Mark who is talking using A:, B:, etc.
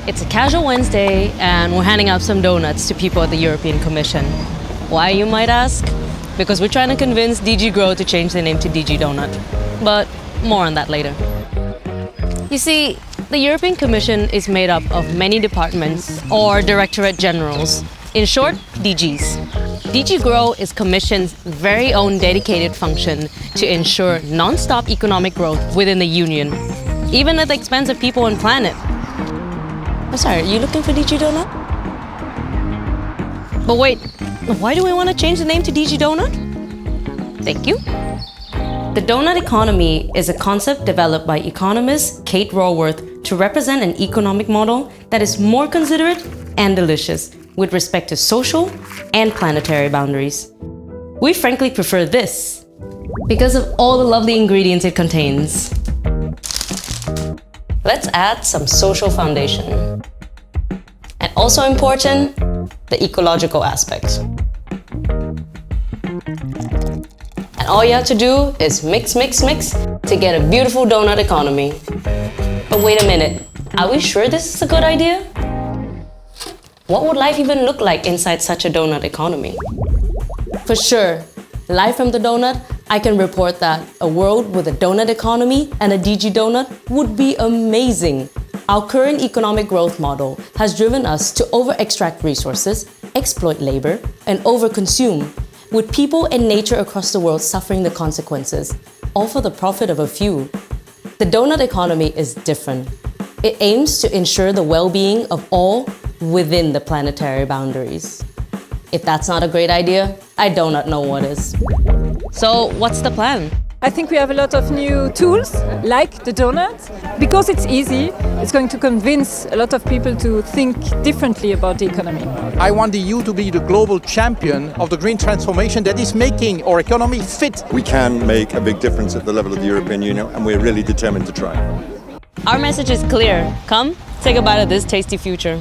A: It's a casual Wednesday and we're handing out some donuts to people at the European Commission. Why, you might ask? Because we're trying to convince DG Grow to change their name to DG Doughnut. But more on that later. You see, the European Commission is made up of many departments or Directorate Generals. In short, DGs. DG Grow is Commission's very own dedicated function to ensure non-stop economic growth within the Union, even at the expense of people and planet. Oh, sorry, are you looking for DG Doughnut? But wait, why do we want to change the name to DG Doughnut? Thank you. The Doughnut Economy is a concept developed by economist Kate Raworth to represent an economic model that is more considerate and delicious with respect to social and planetary boundaries. We frankly prefer this because of all the lovely ingredients it contains. Let's add some social foundation. And also important, the ecological aspect. And all you have to do is mix, mix, mix to get a beautiful doughnut economy. But wait a minute, are we sure this is a good idea? What would life even look like inside such a doughnut economy? For sure, live from the doughnut, I can report that a world with a doughnut economy and a DG Doughnut would be amazing. Our current economic growth model has driven us to over-extract resources, exploit labor, and over-consume, with people and nature across the world suffering the consequences, all for the profit of a few. The doughnut economy is different. It aims to ensure the well-being of all within the planetary boundaries. If that's not a great idea, I do not know what is. So what's the plan?
B: I think we have a lot of new tools, like the doughnut. Because it's easy, it's going to convince a lot of people to think differently about the economy.
C: I want the EU to be the global champion of the green transformation that is making our economy fit.
D: We can make a big difference at the level of the European Union, and we're really determined to try.
A: Our message is clear. Come, take a bite of this tasty future.